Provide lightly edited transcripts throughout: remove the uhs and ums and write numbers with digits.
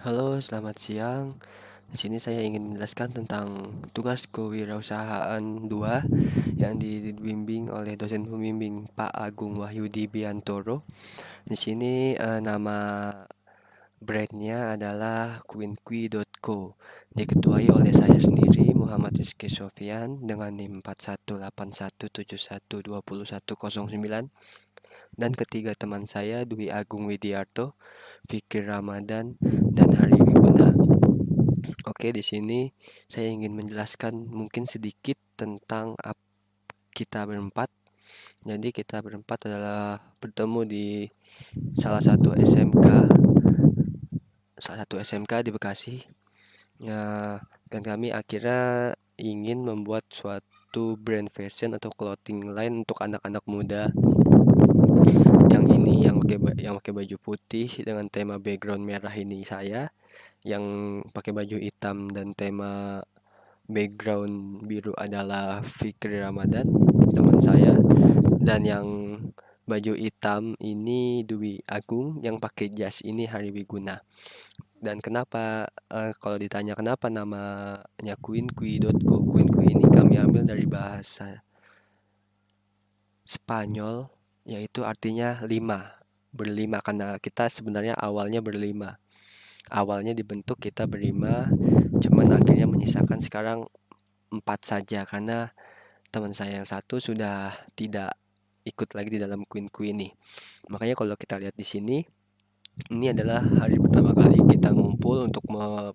Halo, selamat siang. Di sini saya ingin menjelaskan tentang tugas kewirausahaan 2 yang dibimbing oleh dosen pembimbing Pak Agung Wahyudi Biantoro. Di sini nama brandnya adalah queenqui.co. Diketuai oleh saya sendiri Muhammad Rizky Sofyan dengan NIM 418171201009 dan ketiga teman saya Dwi Agung Widiarto, Fikir Ramadan, dan Hari Wiguna. Oke, di sini saya ingin menjelaskan mungkin sedikit tentang kita berempat. Jadi kita berempat adalah bertemu di salah satu SMK, salah satu SMK di Bekasi. Ya, dan kami akhirnya ingin membuat suatu brand fashion atau clothing line untuk anak-anak muda. Yang ini yang pakai baju putih dengan tema background merah ini saya, yang pakai baju hitam dan tema background biru adalah Fikri Ramadan, teman saya, dan yang baju hitam ini Dwi Agung, yang pakai jas ini Hari Wiguna. Dan kenapa kalau ditanya kenapa namanya queenqui.co, queenqui ini kami ambil dari bahasa Spanyol, yaitu artinya lima, berlima, karena kita sebenarnya awalnya berlima. Awalnya dibentuk kita berlima, cuman akhirnya menyisakan sekarang empat saja karena teman saya yang satu sudah tidak ikut lagi di dalam Queen Queen ini. Makanya kalau kita lihat di sini, ini adalah hari pertama kali kita ngumpul untuk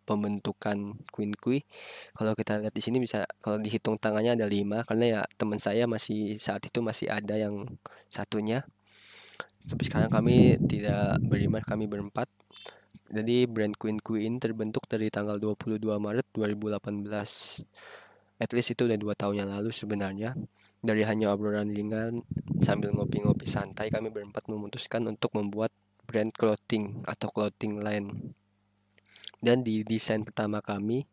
pembentukan Queen Queen. Kalau kita lihat di sini bisa, kalau dihitung tangannya ada 5 karena ya teman saya masih saat itu masih ada yang satunya. Tapi sekarang kami tidak berlima, kami berempat. Jadi brand Queen Queen terbentuk dari tanggal 22 Maret 2018. At least itu udah 2 tahun yang lalu sebenarnya. Dari hanya obrolan ringan sambil ngopi-ngopi santai, kami berempat memutuskan untuk membuat brand clothing atau clothing line. Dan di desain pertama kami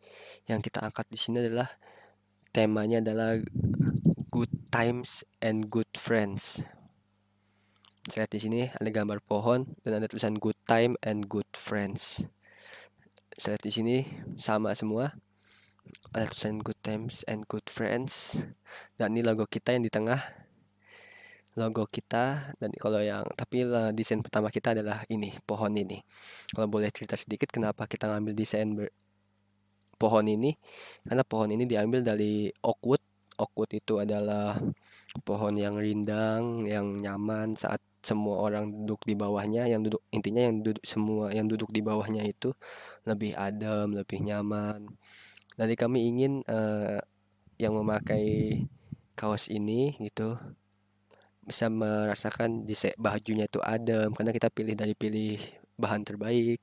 yang kita angkat di sini adalah temanya adalah good times and good friends. Lihat di sini ada gambar pohon dan ada tulisan good time and good friends. Saya lihat di sini sama semua. Ada tulisan good times and good friends. Dan ini logo kita yang di tengah, logo kita. Dan kalau yang tapi desain pertama kita adalah ini, pohon ini. Kalau boleh cerita sedikit kenapa kita ngambil desain pohon ini, karena pohon ini diambil dari oakwood. Oakwood itu adalah pohon yang rindang, yang nyaman saat semua orang duduk di bawahnya, yang duduk intinya yang duduk semua yang duduk di bawahnya itu lebih adem, lebih nyaman. Jadi kami ingin yang memakai kaos ini gitu bisa merasakan bajunya itu adem karena kita pilih bahan terbaik.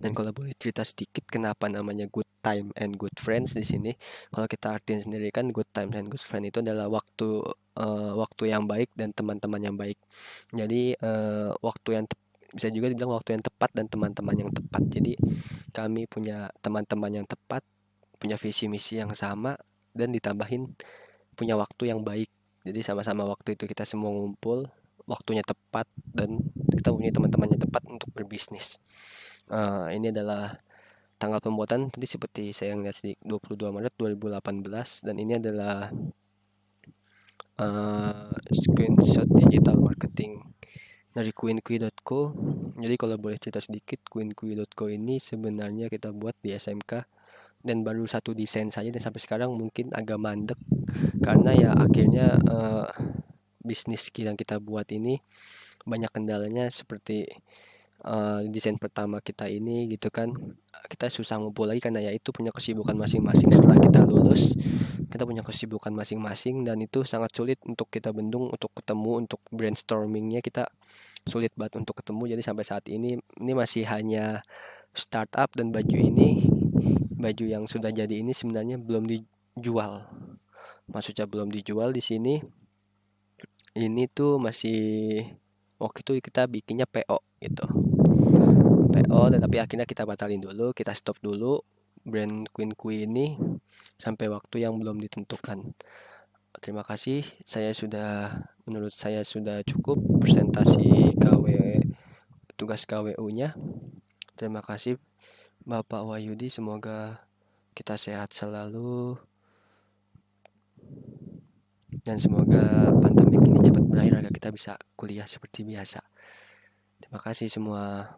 Dan kalau boleh cerita sedikit kenapa namanya good time and good friends di sini, kalau kita artiin sendiri kan good time and good friend itu adalah waktu yang baik dan teman-teman yang baik. Jadi bisa juga dibilang waktu yang tepat dan teman-teman yang tepat. Jadi kami punya teman-teman yang tepat, punya visi misi yang sama, dan ditambahin punya waktu yang baik. Jadi sama-sama waktu itu kita semua ngumpul, waktunya tepat, dan kita punya teman-teman yang tepat untuk berbisnis. Ini adalah tanggal pembuatan tadi seperti saya lihat di 22 Maret 2018, dan ini adalah screenshot digital marketing dari queenqui.co. Jadi kalau boleh cerita sedikit, queenqui.co ini sebenarnya kita buat di SMK dan baru satu desain saja, dan sampai sekarang mungkin agak mandek karena ya akhirnya bisnis yang kita buat ini banyak kendalanya seperti desain pertama kita ini gitu kan, kita susah ngumpul lagi karena ya itu punya kesibukan masing-masing. Setelah kita lulus kita punya kesibukan masing-masing dan itu sangat sulit untuk kita bendung untuk ketemu, untuk brainstormingnya kita sulit banget untuk ketemu. Jadi sampai saat ini masih hanya startup, dan baju yang sudah jadi ini sebenarnya belum dijual. Maksudnya belum dijual di sini. Ini tuh masih waktu itu kita bikinnya PO gitu. PO, dan tapi akhirnya kita batalin dulu, kita stop dulu brand Queen Queen ini sampai waktu yang belum ditentukan. Terima kasih, menurut saya sudah cukup presentasi tugas KWU-nya. Terima kasih Bapak Wahyudi, semoga kita sehat selalu dan semoga pandemi ini cepat berakhir agar kita bisa kuliah seperti biasa. Terima kasih semua.